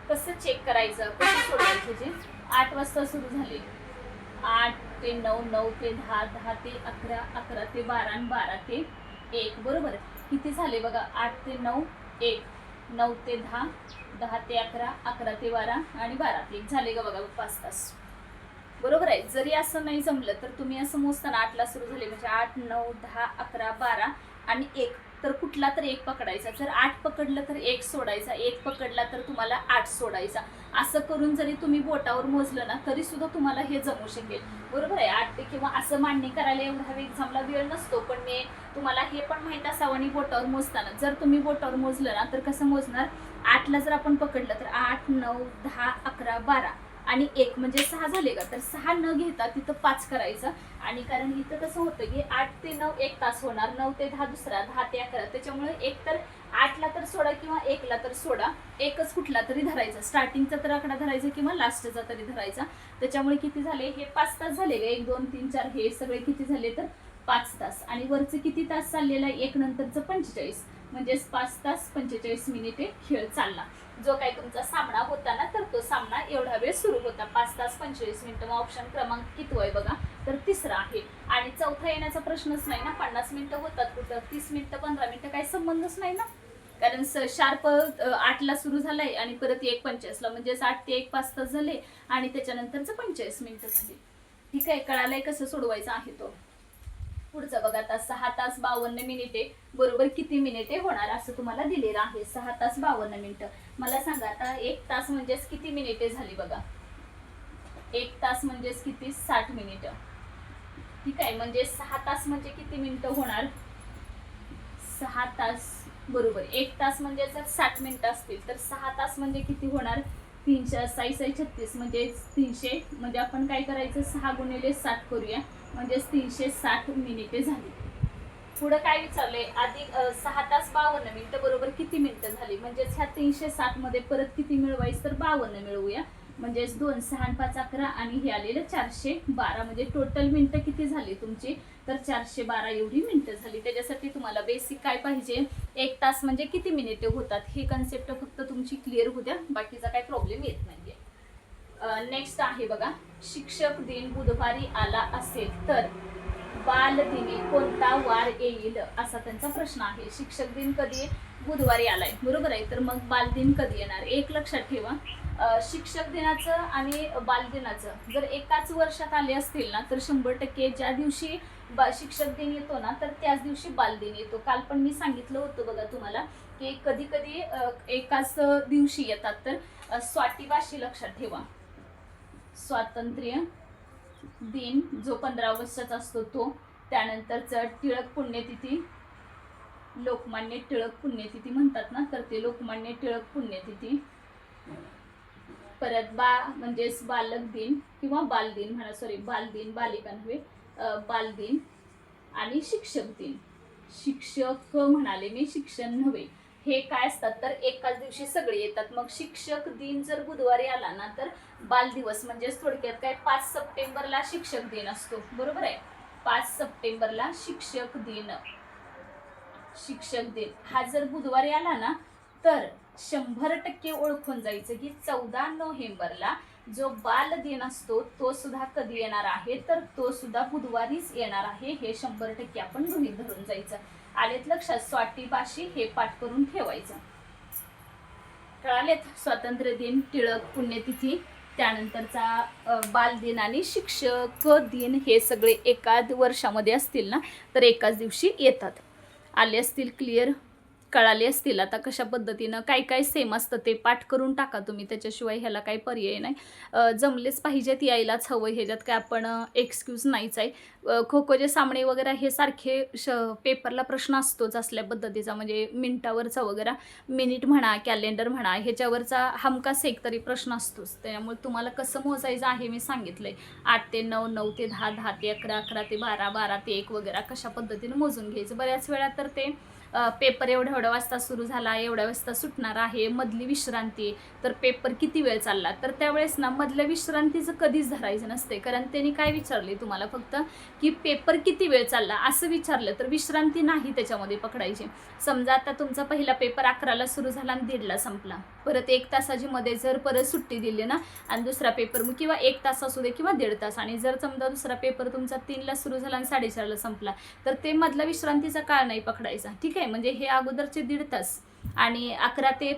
कसं चेक करायचं, कसं सोडवायचं. जे 8 वाजता सुरू झाले, 8 ते 9, 9 ते 10, 10 ते 11, 11 ते 12 आणि 12 ते 1. बरोबर. किती झाले बघा. 8 ते 9 1, 9 ते 10, 10 ते 11, 11 ते 12 आणि 12 ते 1 झाले का बघा 5 तास. बरोबर आहे. जरी असं नाही जमलं तर तुम्ही असं मोजताना 8 ला सुरू झाले म्हणजे 8, 9, 10, 11, 12 आणि 1, तर कुठला तर 1 पकडायचा. जर 8 पकडलं तर 1 सोडायचा, 1 पकडला तर तुम्हाला 8 सोडायचा. असं करून जरी तुम्ही बोटावर मोजलं ना तरी सुद्धा तुम्हाला हे जमू शकेल. बरोबर आहे. 8 किंवा असं मांडणी करायला एवढा एक्झामला वेळ नसतो, पण मी तुम्हाला हे पण माहीत असावं. आणि बोटावर मोजताना जर तुम्ही बोटावर मोजलं ना तर कसं मोजणार. 8ला जर आपण पकडलं तर 8, 9, 10, 11, 12 आणि 1 म्हणजे 6 झाले का. तर 6 न घेता तिथं 5 करायचं. आणि कारण इथं कसं होतं की 8 ते 9 1 तास होणार, 9 ते 10 दुसरा, 10 ते 11. त्याच्यामुळे एक तर 8ला तर सोडा किंवा 1ला तर सोडा, एकच कुठला तरी धरायचा. स्टार्टिंगचा तर आकडा धरायचा किंवा लास्टचा तरी धरायचा. त्याच्यामुळे किती झाले हे 5 तास झाले का. 1 2 3 4 हे सगळे किती झाले तर 5 तास. आणि वरचं किती तास चाललेला आहे 1 नंतरचं 45 म्हणजेच 5 तास 45 मिनिटे खेळ चालला. जो काही तुमचा सामना होता ना तर तो सामना एवढा वेळ सुरू होता 5 तास 45 मिनिटं. मग ऑप्शन क्रमांक किती आहे बघा तर तिसरा आहे. आणि चौथा येण्याचा प्रश्नच नाही ना. 50 मिनिटं होतात कुठं, 30 मिनिटं 15 मिनिटं काही संबंधच नाही ना. कारण शार्प 8ला सुरू झालाय आणि परत 1:45ला म्हणजेच 8 ते 1 5 तास झाले आणि त्याच्यानंतरचं 45 मिनिटं झाली. ठीक आहे. कळालंय कसं सोडवायचा आहे तो. पुढचं बघा. आता 6 तास 52 मिनिटे बरोबर किती मिनिटे होणार असं तुम्हाला दिलेलं आहे. 6 तास 52 मिनिटं. मला सांगा आता 1 तास म्हणजेच किती मिनिटे झाली बघा. 1 तास म्हणजेच किती 60 मिनिटं. ठीक आहे. म्हणजे 6 तास म्हणजे किती मिनिटं होणार. 6 तास बरोबर 1 तास म्हणजे जर 60 मिनिटं असतील तर 6 तास म्हणजे किती होणार. 366 म्हणजे 300 म्हणजे आपण काय करायचं 6 गुणिले 7 करूया म्हणजेच 360 मिनिटे झाली. पुढं काय विचारलंय अधिक 6 तास 52 मिनिटं बरोबर किती मिनिटं झाली. म्हणजेच ह्या 360 मध्ये परत किती मिळवायचं तर 52 मिळवूया. म्हणजेच 2 6 आणि 5 11 आणि हे आलेलं 412 म्हणजे टोटल मिनिटं किती झाली तुमची तर 412 एवढी मिनिटं झाली. त्याच्यासाठी तुम्हाला बेसिक काय पाहिजे 1 तास म्हणजे किती मिनिटे होतात हे कन्सेप्ट फक्त तुमची क्लिअर होऊ द्या. बाकीचा काही प्रॉब्लेम येत नाहीये. नेक्स्ट आहे बघा. शिक्षक दिन बुधवारी आला असेल तर बालदिनी कोणता वार येईल असा त्यांचा प्रश्न आहे. शिक्षक दिन कधी बुधवारी आलाय बरोबर आहे. तर मग बालदिन कधी येणार. एक लक्षात ठेवा शिक्षक दिनाचं आणि बालदिनाचं जर एकाच वर्षात आले असतील ना तर 100% ज्या दिवशी शिक्षक दिन येतो ना तर त्याच दिवशी बालदिन येतो. काल पण मी सांगितलं होतं बघा तुम्हाला की कधी कधी एकाच दिवशी येतात. तर स्वातिबाशी लक्षात ठेवा. स्वातंत्र्य दिन जो 15 ऑगस्टचा असतो तो, त्यानंतरचं टिळक पुण्यतिथी, लोकमान्य टिळक पुण्यतिथी म्हणतात ना तर ते लोकमान्य टिळक पुण्यतिथी, परत म्हणजेच बालक दिन किंवा बालदिन म्हणा सॉरी बालदिन बालिका नव्हे बालदिन आणि शिक्षक दिन. शिक्षक म्हणाले मी शिक्षण नव्हे. हे काय असतात तर एकाच दिवशी सगळे येतात. मग शिक्षक दिन जर बुधवारी आला ना तर बालदिवस म्हणजेच थोडक्यात काय 5 सप्टेंबरला शिक्षक दिन असतो बरोबर आहे. 5 सप्टेंबरला शिक्षक दिन हा जर बुधवारी आला ना तर 100% ओळखून जायचं की 14 नोव्हेंबरला जो बाल दिन असतो तो सुद्धा कधी येणार आहे तर तो सुद्धा बुधवारीच येणार आहे. हे 100% आपण गृहीत धरून जायचं. आलेत लक्षात. स्वातिबाशी हे पाठ करून ठेवायचं. कळालेत. स्वातंत्र्य दिन, टिळक पुण्यतिथी, त्यानंतरचा बालदिन आणि शिक्षक दिन हे सगळे एकाच वर्षामध्ये असतील ना तर एकाच दिवशी येतात. आले असतील क्लिअर. कळाले असतील आता कशा पद्धतीनं काय काय सेम असतं ते पाठ करून टाका तुम्ही, त्याच्याशिवाय ह्याला काही पर्याय नाही. जमलेच पाहिजेत, यायलाच हवं, ह्याच्यात काय आपण एक्सक्यूज नाहीच आहे. खो खोचे सामने वगैरे हे सारखे पेपरला प्रश्न असतोच असल्या पद्धतीचा, म्हणजे मिनिटावरचा वगैरे, मिनिट म्हणा, कॅलेंडर म्हणा, ह्याच्यावरचा हमखास एक तरी प्रश्न असतोच. त्यामुळे तुम्हाला कसं मोजायचं आहे मी सांगितलंय. 8 ते 9, 9 ते 10, 10 ते 11, 11 ते 12, 12 ते 1 वगैरे कशा पद्धतीने मोजून घ्यायचं. बऱ्याच वेळा तर ते पेपर एवढ्या वाजता सुरू झाला, एवढ्या वाजता सुटणार आहे, मधली विश्रांती, तर पेपर किती वेळ चालला, तर त्यावेळेस ना मधल्या विश्रांतीचं कधीच धरायचं नसते. कारण त्यांनी काय विचारले तुम्हाला फक्त की पेपर किती वेळ चालला असं विचारलं, तर विश्रांती नाही त्याच्यामध्ये पकडायची. समजा आता तुमचा पहिला पेपर 11ला सुरू झाला आणि 1:30ला संपला, परत 1 तासाची मध्ये जर परत सुट्टी दिली ना आणि दुसरा पेपर मग किंवा 1 तास असू दे किंवा 1.5 तास, आणि जर समजा दुसरा पेपर तुमचा 3ला सुरू झाला आणि 4:30ला संपला, तर ते मधला विश्रांतीचा काळ नाही पकडायचा. ठीक आहे, म्हणजे हे अगोदरचे 1.5 तास आणि 11 ते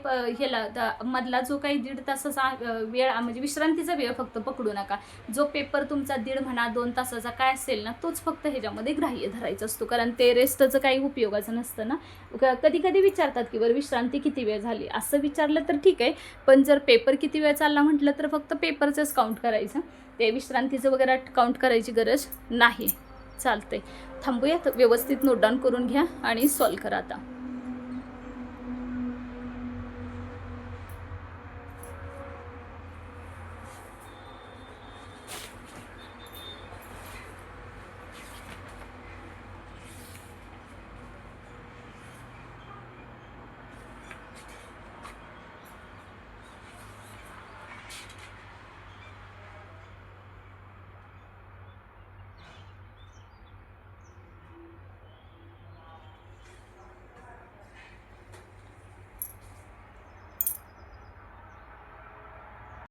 मधला जो काही 1.5 तासाचा वेळ म्हणजे विश्रांतीचा वेळ फक्त पकडू नका. जो पेपर तुमचा 1.5 म्हणा 2 तासाचा काय असेल ना, तोच फक्त ह्याच्यामध्ये ग्राह्य धरायचा असतो. कारण ते रेस्टचं काही उपयोगाचं नसतं ना. कधी कधी विचारतात की बरं विश्रांती किती वेळ झाली, असं विचारलं तर ठीक आहे, पण जर पेपर किती वेळ चालला म्हटलं तर फक्त पेपरचंच काउंट करायचं, ते विश्रांतीचं वगैरे काउंट करायची गरज नाही. चालतंय, थांबूयात, व्यवस्थित नोट डाऊन करून घ्या आणि सॉल्व करा आता.